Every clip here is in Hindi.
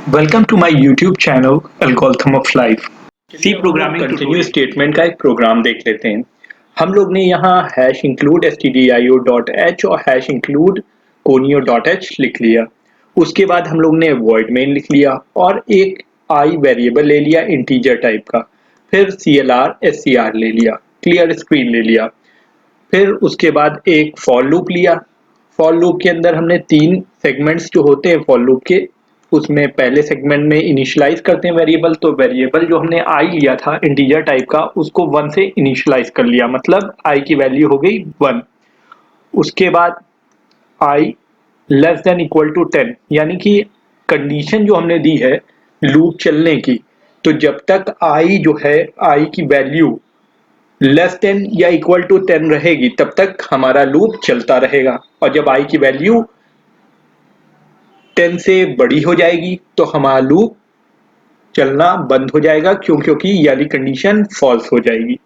Welcome to my YouTube channel Algorithm of Life। C programming continue statement का एक प्रोग्राम देख लेते हैं। हम लोग ने यहाँ हैश इंक्लूड stdio.h और हैश इंक्लूड conio.h लिख लिया। उसके बाद हम लोग ने वॉइड मेन लिख लिया और एक आई वेरिएबल ले लिया इंटीजर टाइप का, फिर clr scr ले लिया, क्लियर स्क्रीन ले लिया। फिर उसके बाद एक फॉर लूप लिया। फॉर लूप के अंदर हमने 3 सेगमेंट्स जो होते हैं फॉर लूप के, उसमें पहले सेगमेंट में इनिशियलाइज करते हैं वेरिएबल। तो वेरिएबल जो हमने आई लिया था इंटीजर टाइप का, उसको 1 से इनिशियलाइज कर लिया, मतलब आई की वैल्यू हो गई 1। उसके बाद आई लेस देन इक्वल टू 10, यानी कि कंडीशन जो हमने दी है लूप चलने की, तो जब तक आई जो है आई की वैल्यू लेस देन या इक्वल टू 10 रहेगी तब तक हमारा लूप चलता रहेगा, और जब आई की वैल्यू 10 से बड़ी हो जाएगी तो हमारा लूप चलना बंद हो जाएगा, क्योंकि ये वाली कंडीशन फॉल्स हो जाएगी।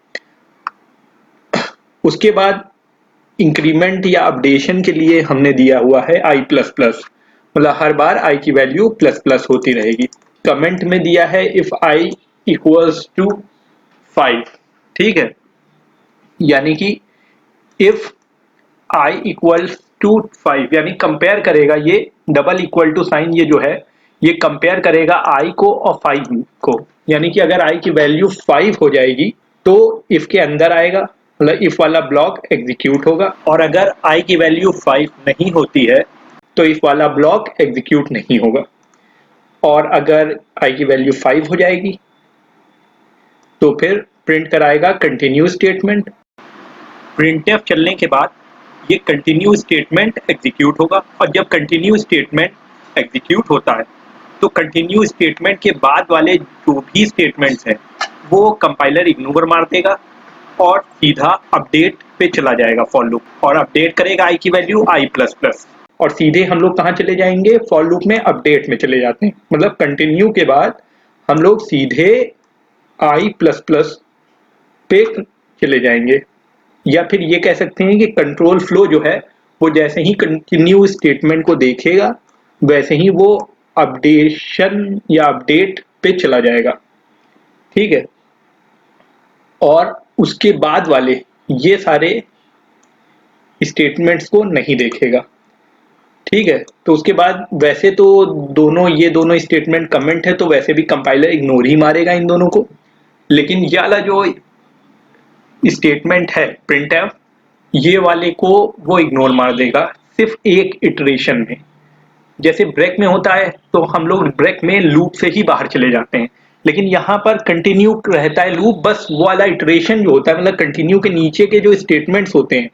उसके बाद इंक्रीमेंट या अपडेशन के लिए हमने दिया हुआ है आई प्लस प्लस, मतलब हर बार आई की वैल्यू प्लस प्लस होती रहेगी। कमेंट में दिया है इफ आई इक्वल्स टू 5, ठीक है, यानी कि इफ आई इक्वल्स टू 5 यानी कंपेयर करेगा, ये डबल इक्वल टू साइन ये जो है ये कंपेयर करेगा आई को और 5 को, यानी कि अगर आई की वैल्यू 5 हो जाएगी तो इफ के अंदर आएगा, मतलब इफ वाला ब्लॉक एग्जीक्यूट होगा, और अगर आई की वैल्यू 5 नहीं होती है तो इफ वाला ब्लॉक एग्जीक्यूट नहीं होगा। और अगर आई की वैल्यू 5 हो जाएगी तो फिर प्रिंट कराएगा कंटिन्यू स्टेटमेंट। प्रिंटफ चलने के बाद ये कंटिन्यू स्टेटमेंट एग्जीक्यूट होगा, और जब कंटिन्यू स्टेटमेंट एग्जीक्यूट होता है तो कंटिन्यू स्टेटमेंट के बाद वाले जो भी स्टेटमेंट्स हैं वो कंपाइलर इग्नोर मार देगा और सीधा अपडेट पे चला जाएगा फॉर लूप, और अपडेट करेगा आई की वैल्यू आई प्लस प्लस, और सीधे हम लोग कहाँ चले जाएंगे, फॉर लूप में अपडेट में चले जाते हैं। मतलब कंटिन्यू के बाद हम लोग सीधे आई प्लस प्लस पे चले जाएंगे, या फिर ये कह सकते हैं कि कंट्रोल फ्लो जो है वो जैसे ही कंटिन्यू स्टेटमेंट को देखेगा वैसे ही वो अपडेशन या अपडेट पे चला जाएगा, ठीक है। और उसके बाद वाले ये सारे स्टेटमेंट्स को नहीं देखेगा, ठीक है। तो उसके बाद वैसे तो ये दोनों स्टेटमेंट कमेंट है तो वैसे भी कंपाइलर इग्नोर ही मारेगा इन दोनों को, लेकिन ये वाला जो स्टेटमेंट है प्रिंटफ, ये वाले को वो इग्नोर मार देगा सिर्फ एक इटरेशन में। जैसे ब्रेक में होता है तो हम लोग ब्रेक में लूप से ही बाहर चले जाते हैं, लेकिन यहाँ पर कंटिन्यू रहता है लूप, बस वो वाला इटरेशन जो होता है, मतलब कंटिन्यू के नीचे के जो स्टेटमेंट्स होते हैं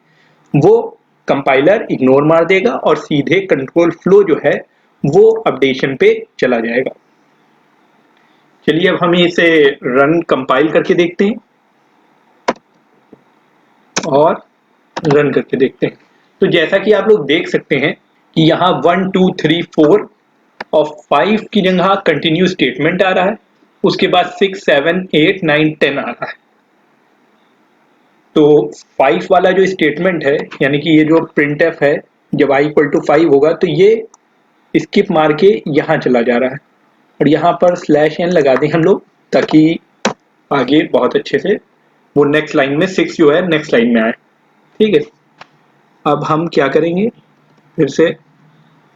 वो कंपाइलर इग्नोर मार देगा और सीधे कंट्रोल फ्लो जो है वो अपडेशन पे चला जाएगा। चलिए अब हम इसे रन कंपाइल करके देखते हैं और रन करके देखते हैं। तो जैसा कि आप लोग देख सकते हैं कि यहाँ 1 2 3 4 और 5 की जगह कंटिन्यू स्टेटमेंट आ रहा है, उसके बाद 6 7 8 9 10 आ रहा है। तो 5 वाला जो स्टेटमेंट है, यानी कि ये जो प्रिंटफ है, जब i इक्वल टू 5 होगा तो ये स्किप मार के यहाँ चला जा रहा है, और यहाँ पर /n लगा दें हम लोग ताकि आगे बहुत अच्छे से वो नेक्स्ट लाइन में 6 जो है नेक्स्ट लाइन में आए, ठीक है। अब हम क्या करेंगे, फिर से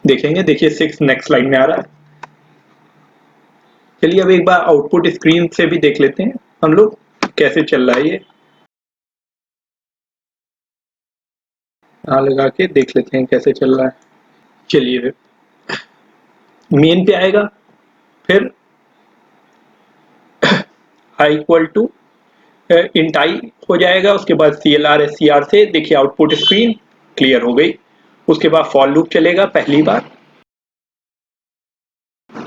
देखेंगे, देखिए 6 नेक्स्ट लाइन में आ रहा है। चलिए अब एक बार आउटपुट स्क्रीन से भी देख लेते हैं हम लोग कैसे चल रहा है, ये यहाँ लगा के देख लेते हैं कैसे चल रहा है। चलिए मेन पे आएगा, फिर i इक्वल टू इंट आई हो जाएगा, उसके बाद clr scr से देखिए आउटपुट स्क्रीन क्लियर हो गई। उसके बाद फॉर लूप चलेगा, पहली बार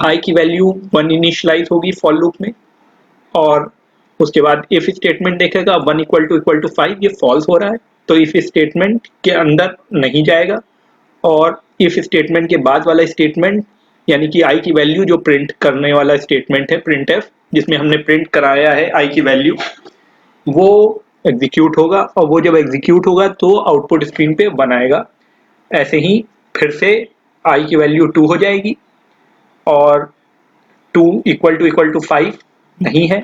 i की वैल्यू 1 इनिशियलाइज होगी फॉर लूप में, और उसके बाद इफ स्टेटमेंट देखेगा 1 इक्वल टू 5, ये फॉल्स हो रहा है तो इफ स्टेटमेंट के अंदर नहीं जाएगा, और इफ स्टेटमेंट के बाद वाला स्टेटमेंट यानी कि i की वैल्यू जो प्रिंट करने वाला स्टेटमेंट है प्रिंटफ, जिसमें हमने प्रिंट कराया है i की वैल्यू, वो एग्जीक्यूट होगा, और वो जब एग्जीक्यूट होगा तो आउटपुट स्क्रीन पे 1 आएगा। ऐसे ही फिर से i की वैल्यू 2 हो जाएगी और 2 इक्वल टू 5 नहीं है,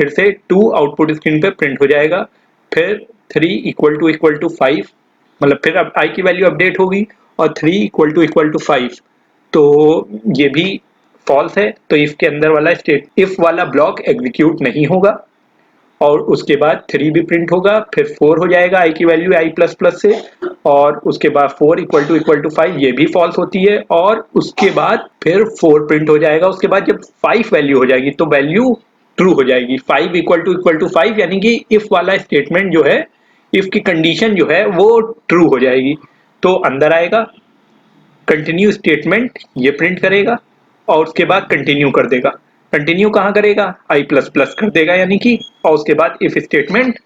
फिर से 2 आउटपुट स्क्रीन पे प्रिंट हो जाएगा, फिर 3 इक्वल टू 5, मतलब फिर अब i की वैल्यू अपडेट होगी और 3 इक्वल टू 5, तो ये भी फॉल्स है, तो इफ के अंदर वाला स्टेट इफ वाला ब्लॉक एग्जीक्यूट नहीं होगा और उसके बाद 3 भी प्रिंट होगा, फिर 4 हो जाएगा i की वैल्यू i प्लस प्लस से, और उसके बाद 4 इक्वल टू 5 ये भी फॉल्स होती है, और उसके बाद फिर 4 प्रिंट हो जाएगा। उसके बाद जब 5 वैल्यू हो जाएगी तो वैल्यू ट्रू हो जाएगी, 5 इक्वल टू 5, यानी कि इफ वाला स्टेटमेंट जो है, इफ की कंडीशन जो है वो ट्रू हो जाएगी, तो अंदर आएगा, कंटिन्यू स्टेटमेंट ये प्रिंट करेगा और उसके बाद कंटिन्यू कर देगा। कंटिन्यू कहाँ करेगा, i प्लस प्लस कर देगा यानी कि, और उसके बाद इफ स्टेटमेंट,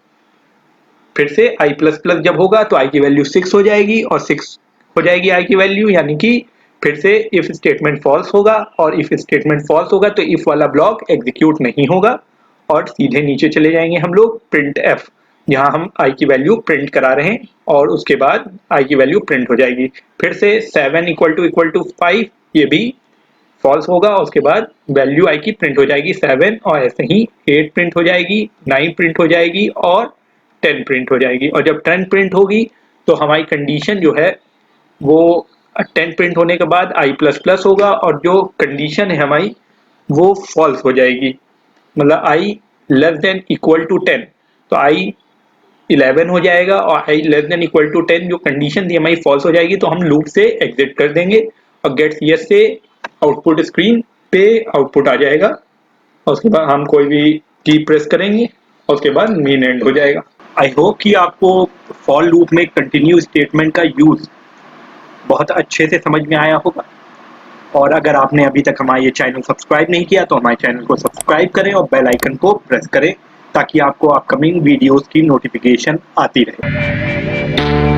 फिर से i प्लस प्लस जब होगा तो i की वैल्यू 6 हो जाएगी और 6 हो जाएगी i की वैल्यू, यानी कि फिर से इफ स्टेटमेंट फॉल्स होगा, और इफ स्टेटमेंट फॉल्स होगा तो इफ वाला ब्लॉक एग्जीक्यूट नहीं होगा और सीधे नीचे चले जाएंगे हम लोग प्रिंट एफ, जहां हम i की वैल्यू प्रिंट करा रहे हैं, और उसके बाद i की वैल्यू प्रिंट हो जाएगी। फिर से 7 इक्वल टू 5 ये भी फॉल्स होगा और उसके बाद वैल्यू i की प्रिंट हो जाएगी 7, और ऐसे ही 8 प्रिंट हो जाएगी, 9 प्रिंट हो जाएगी और 10 प्रिंट हो जाएगी। और जब 10 प्रिंट होगी तो हमारी कंडीशन जो है वो 10 प्रिंट होने के बाद i प्लस प्लस होगा, और जो कंडीशन है हमारी वो फॉल्स हो जाएगी, मतलब i less than equal to 10, तो i 11 हो जाएगा और i less than equal to 10 जो कंडीशन थी हमारी फॉल्स हो जाएगी, तो हम लूप से एग्जिट कर देंगे और गेट यस से आउटपुट स्क्रीन पे आउटपुट आ जाएगा, और उसके बाद हम कोई भी की प्रेस करेंगे और उसके बाद मेन एंड हो जाएगा। आई होप कि आपको फॉर लूप में कंटिन्यू स्टेटमेंट का यूज बहुत अच्छे से समझ में आया होगा, और अगर आपने अभी तक हमारा ये चैनल सब्सक्राइब नहीं किया तो हमारे चैनल को सब्सक्राइब करें और बेल आइकन को प्रेस करें ताकि आपको अपकमिंग वीडियोस की नोटिफिकेशन आती रहे।